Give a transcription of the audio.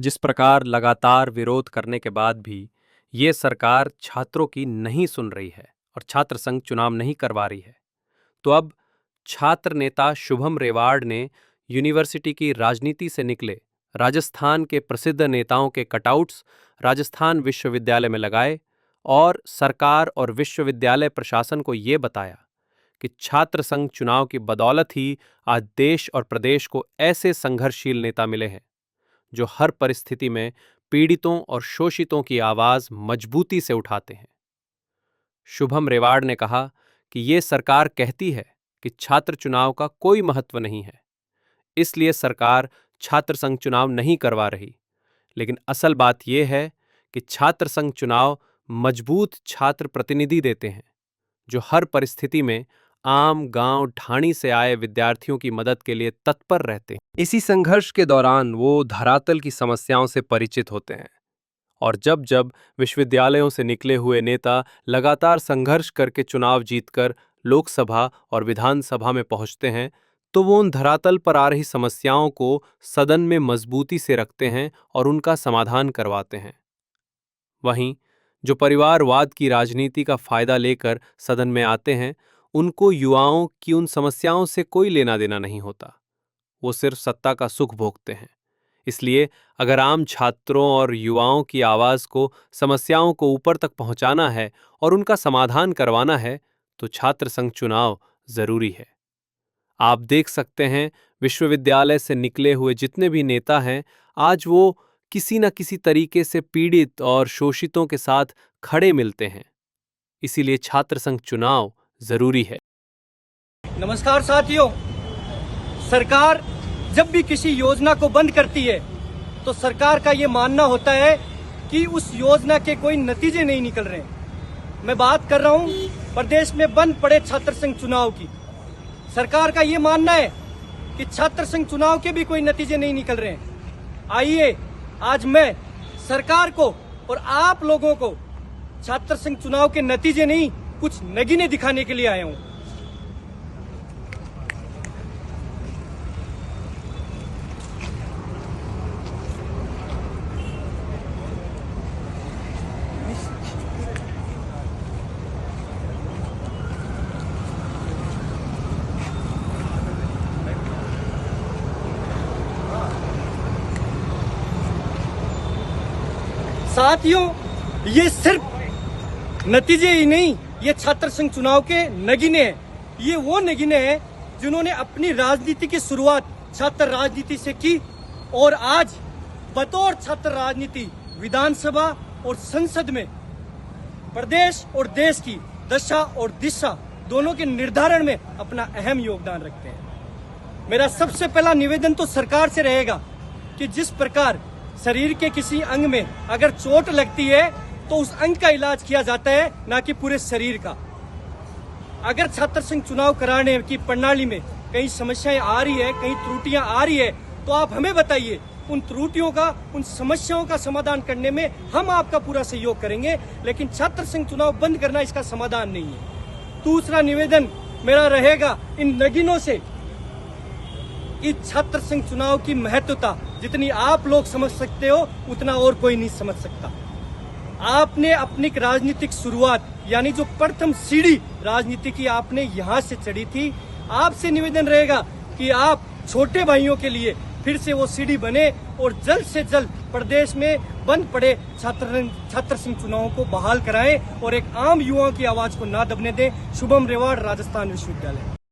जिस प्रकार लगातार विरोध करने के बाद भी ये सरकार छात्रों की नहीं सुन रही है और छात्र संघ चुनाव नहीं करवा रही है, तो अब छात्र नेता शुभम रेवाड़ ने यूनिवर्सिटी की राजनीति से निकले राजस्थान के प्रसिद्ध नेताओं के कटआउट्स राजस्थान विश्वविद्यालय में लगाए और सरकार और विश्वविद्यालय प्रशासन को ये बताया कि छात्र संघ चुनाव की बदौलत ही आज देश और प्रदेश को ऐसे संघर्षशील नेता मिले हैं जो हर परिस्थिति में पीड़ितों और शोषितों की आवाज मजबूती से उठाते हैं। शुभम रेवाड़ ने कहा कि ये सरकार कहती है कि छात्र चुनाव का कोई महत्व नहीं है, इसलिए सरकार छात्र संघ चुनाव नहीं करवा रही, लेकिन असल बात यह है कि छात्र संघ चुनाव मजबूत छात्र प्रतिनिधि देते हैं जो हर परिस्थिति में आम गांव ढाणी से आए विद्यार्थियों की मदद के लिए तत्पर रहते हैं। इसी संघर्ष के दौरान वो धरातल की समस्याओं से परिचित होते हैं और जब जब विश्वविद्यालयों से निकले हुए नेता लगातार संघर्ष करके चुनाव जीतकर लोकसभा और विधानसभा में पहुंचते हैं, तो वो उन धरातल पर आ रही समस्याओं को सदन में मजबूती से रखते हैं और उनका समाधान करवाते हैं। वहीं जो परिवारवाद की राजनीति का फायदा लेकर सदन में आते हैं, उनको युवाओं की उन समस्याओं से कोई लेना देना नहीं होता, वो सिर्फ सत्ता का सुख भोगते हैं। इसलिए अगर आम छात्रों और युवाओं की आवाज को, समस्याओं को ऊपर तक पहुंचाना है और उनका समाधान करवाना है, तो छात्र संघ चुनाव जरूरी है। आप देख सकते हैं विश्वविद्यालय से निकले हुए जितने भी नेता हैं, आज वो किसी न किसी तरीके से पीड़ित और शोषितों के साथ खड़े मिलते हैं। इसीलिए छात्र संघ चुनाव जरूरी है। नमस्कार साथियों, सरकार जब भी किसी योजना को बंद करती है तो सरकार का ये मानना होता है कि उस योजना के कोई नतीजे नहीं निकल रहे हैं। मैं बात कर रहा हूं प्रदेश में बंद पड़े छात्र संघ चुनाव की। सरकार का ये मानना है कि छात्र संघ चुनाव के भी कोई नतीजे नहीं निकल रहे हैं। आइए आज मैं सरकार को और आप लोगों को छात्र संघ चुनाव के नतीजे नहीं, कुछ नगीने दिखाने के लिए आया हूं। साथियों, ये सिर्फ नतीजे ही नहीं, ये छात्र संघ चुनाव के नगीने हैं। ये वो नगीने हैं जिन्होंने अपनी राजनीति की शुरुआत छात्र राजनीति से की और आज बतौर छात्र राजनीति विधानसभा और संसद में प्रदेश और देश की दशा और दिशा दोनों के निर्धारण में अपना अहम योगदान रखते हैं। मेरा सबसे पहला निवेदन तो सरकार से रहेगा कि जिस प्रकार शरीर के किसी अंग में अगर चोट लगती है तो उस अंग का इलाज किया जाता है, ना कि पूरे शरीर का। अगर छात्र संघ चुनाव कराने की प्रणाली में कई समस्याएं आ रही है, कई त्रुटियां आ रही है, तो आप हमें बताइए। उन त्रुटियों का, उन समस्याओं का समाधान करने में हम आपका पूरा सहयोग करेंगे, लेकिन छात्र संघ चुनाव बंद करना इसका समाधान नहीं है। दूसरा निवेदन मेरा रहेगा इन नगीनों से कि छात्र संघ चुनाव की महत्वता जितनी आप लोग समझ सकते हो उतना और कोई नहीं समझ सकता। आपने अपनी राजनीतिक शुरुआत यानी जो प्रथम सीढ़ी राजनीति की आपने यहां से चढ़ी थी। आपसे निवेदन रहेगा कि आप छोटे भाइयों के लिए फिर से वो सीढ़ी बने और जल्द से जल्द प्रदेश में बंद पड़े छात्र संघ चुनावों को बहाल कराएं और एक आम युवाओं की आवाज को ना दबने दें। शुभम रेवाड़, राजस्थान विश्वविद्यालय।